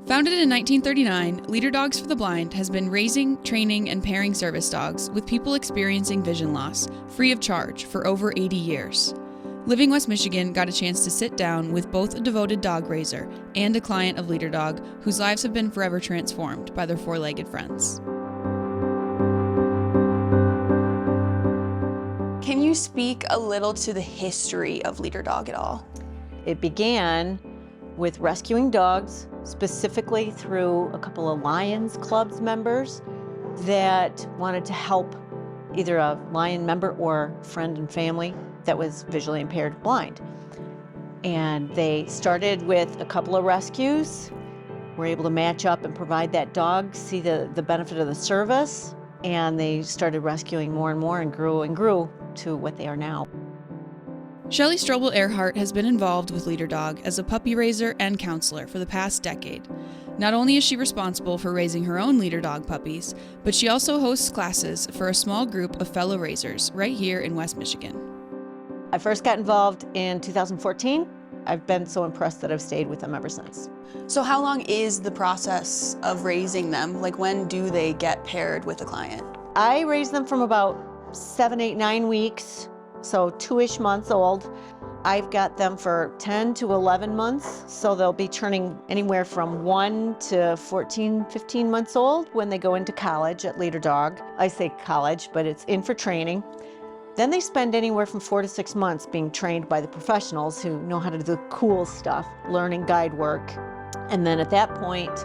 Founded in 1939, Leader Dogs for the Blind has been raising, training, and pairing service dogs with people experiencing vision loss, free of charge, for over 80 years. Living West Michigan got a chance to sit down with both a devoted dog raiser and a client of Leader Dog whose lives have been forever transformed by their four-legged friends. Can you speak a little to the history of Leader Dog at all? It began with rescuing dogs, specifically through a couple of Lions Clubs members that wanted to help either a Lion member or friend and family that was visually impaired blind. And they started with a couple of rescues, were able to match up and provide that dog, see the benefit of the service, and they started rescuing more and grew to what they are now. Shelley Strobel Earhart has been involved with Leader Dog as a puppy raiser and counselor for the past decade. Not only is she responsible for raising her own Leader Dog puppies, but she also hosts classes for a small group of fellow raisers right here in West Michigan. I first got involved in 2014. I've been so impressed that I've stayed with them ever since. So how long is the process of raising them? Like, when do they get paired with a client? I raised them from about 7, 8, 9 weeks, so 2-ish months old. I've got them for 10 to 11 months, so they'll be turning anywhere from 1 to 14, 15 months old when they go into college at Leader Dog. I say college, but it's in for training. Then they spend anywhere from 4 to 6 months being trained by the professionals who know how to do the cool stuff, learning guide work. And then at that point,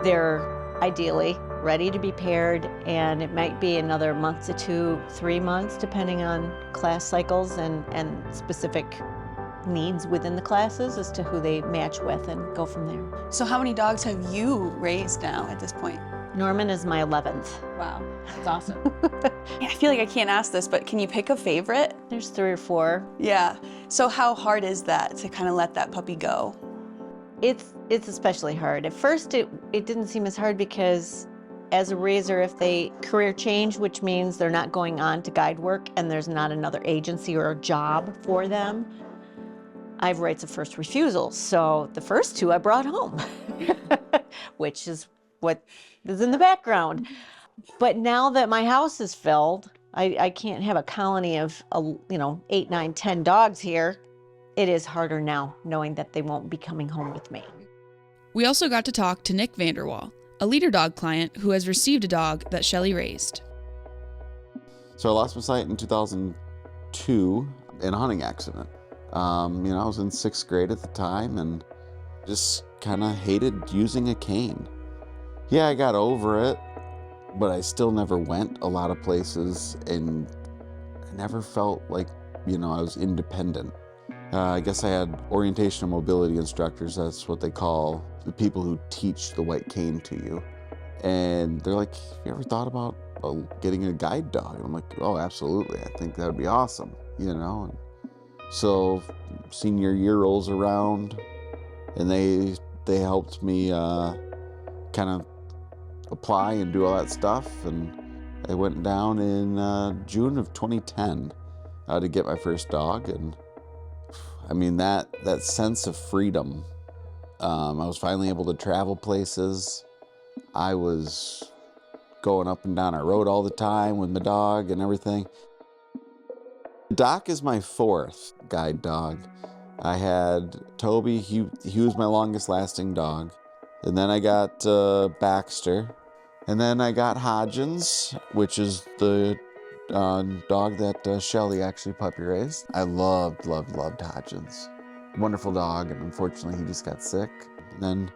they're ideally ready to be paired, and it might be another month to 2, 3 months, depending on class cycles and specific needs within the classes as to who they match with, and go from there. So how many dogs have you raised now at this point? Norman is my 11th. Wow, that's awesome. I feel like I can't ask this, but can you pick a favorite? There's 3 or 4. Yeah. So how hard is that to kind of let that puppy go? It's especially hard. At first it didn't seem as hard because as a raiser, if they career change, which means they're not going on to guide work and there's not another agency or a job for them, I have rights of first refusal. So the first 2 I brought home, which is what is in the background. But now that my house is filled, I can't have a colony of 8, 9, 10 dogs here. It is harder now, knowing that they won't be coming home with me. We also got to talk to Nick Vanderwall, a Leader Dog client who has received a dog that Shelley raised. So I lost my sight in 2002 in a hunting accident. I was in 6th grade at the time and just kind of hated using a cane. Yeah, I got over it, but I still never went a lot of places, and I never felt like, I was independent. I guess I had orientation and mobility instructors. That's what they call the people who teach the white cane to you. And they're like, have you ever thought about getting a guide dog? And I'm like, oh, absolutely. I think that would be awesome, And so senior year rolls around, and they helped me kind of apply and do all that stuff. And I went down in June of 2010 to get my first dog. And I mean, that sense of freedom, I was finally able to travel places. I was going up and down our road all the time with my dog and everything. Doc is my 4th guide dog. I had Toby, he was my longest lasting dog. And then I got Baxter. And then I got Hodgins, which is the dog that Shelley actually puppy raised. I loved Hodgins. Wonderful dog, and unfortunately he just got sick. And then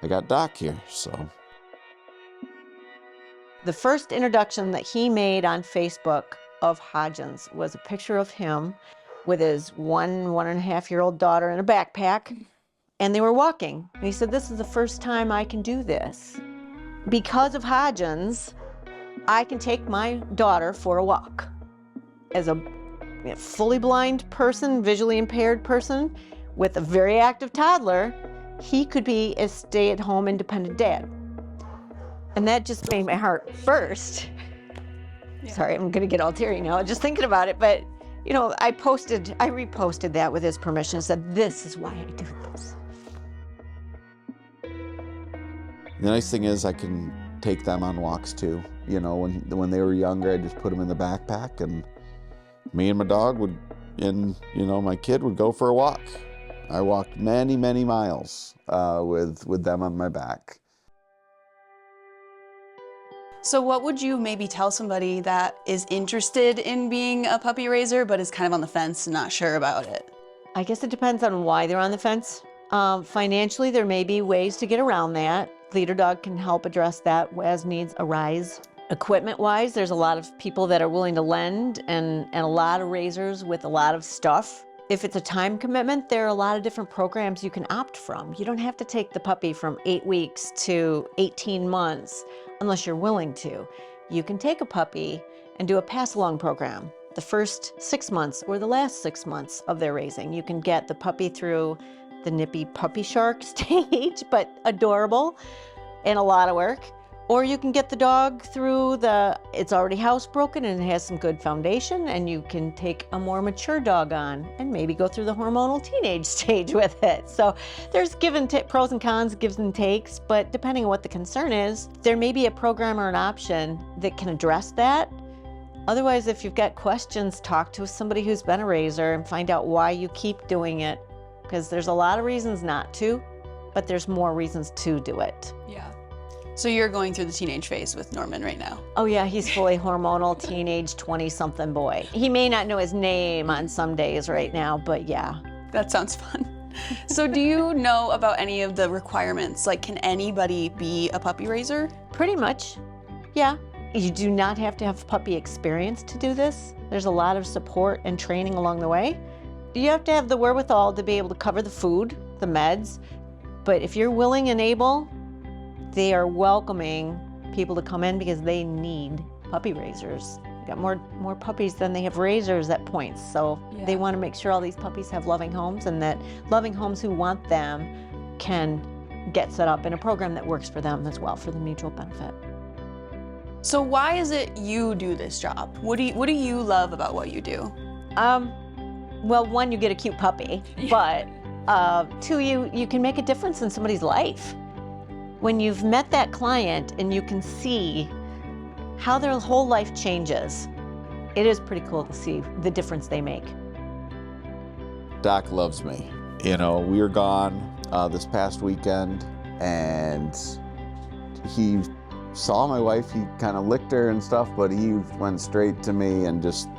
I got Doc here, so. The first introduction that he made on Facebook of Hodgins was a picture of him with his 1.5-year-old daughter in a backpack, and they were walking. And he said, this is the first time I can do this. Because of Hodgins, I can take my daughter for a walk. As a fully blind person, visually impaired person, with a very active toddler, he could be a stay-at-home independent dad. And that just made my heart burst. Yeah. Sorry, I'm gonna get all teary now just thinking about it, but I reposted that with his permission and said, this is why I do this. The nice thing is I can take them on walks too. You know, when they were younger, I just put them in the backpack, and me and my dog would, and you know, my kid would go for a walk. I walked many, many miles with them on my back. So what would you maybe tell somebody that is interested in being a puppy raiser but is kind of on the fence and not sure about it? I guess it depends on why they're on the fence. Financially, there may be ways to get around that. Leader Dog can help address that as needs arise. Equipment-wise, there's a lot of people that are willing to lend and a lot of raisers with a lot of stuff. If it's a time commitment, there are a lot of different programs you can opt from. You don't have to take the puppy from 8 weeks to 18 months unless you're willing to. You can take a puppy and do a pass-along program. The first 6 months or the last 6 months of their raising. You can get the puppy through the nippy puppy shark stage, but adorable and a lot of work. Or you can get the dog through it's already housebroken and it has some good foundation, and you can take a more mature dog on and maybe go through the hormonal teenage stage with it. So there's pros and cons, gives and takes, but depending on what the concern is, there may be a program or an option that can address that. Otherwise, if you've got questions, talk to somebody who's been a raiser and find out why you keep doing it, because there's a lot of reasons not to, but there's more reasons to do it. Yeah. So you're going through the teenage phase with Norman right now? Oh yeah, he's fully hormonal teenage 20-something boy. He may not know his name on some days right now, but yeah. That sounds fun. So do you know about any of the requirements? Like, can anybody be a puppy raiser? Pretty much, yeah. You do not have to have puppy experience to do this. There's a lot of support and training along the way. You have to have the wherewithal to be able to cover the food, the meds, but if you're willing and able, they are welcoming people to come in because they need puppy raisers. They got more puppies than they have raisers at points, so They want to make sure all these puppies have loving homes, and that loving homes who want them can get set up in a program that works for them as well, for the mutual benefit. So why is it you do this job? What do you love about what you do? Well, one, you get a cute puppy, but two, you can make a difference in somebody's life. When you've met that client and you can see how their whole life changes, it is pretty cool to see the difference they make. Doc loves me. You know, we were gone this past weekend, and he saw my wife. He kind of licked her and stuff, but he went straight to me and just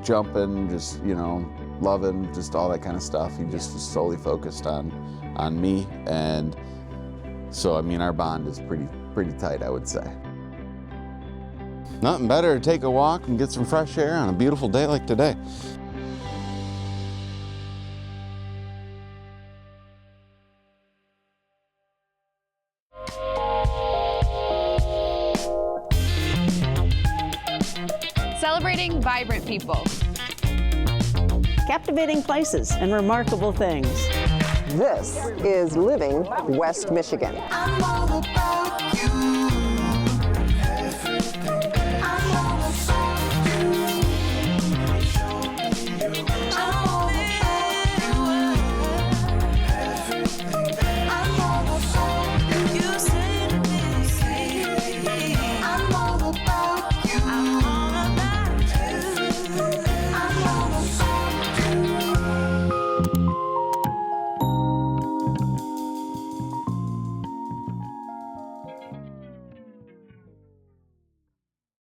jumping, just, you know, loving, just all that kind of stuff. He just was solely focused on me, and so I mean, our bond is pretty tight, I would say. Nothing better to take a walk and get some fresh air on a beautiful day like today. Celebrating vibrant people. Captivating places and remarkable things. This is Living West Michigan. I'm all about you.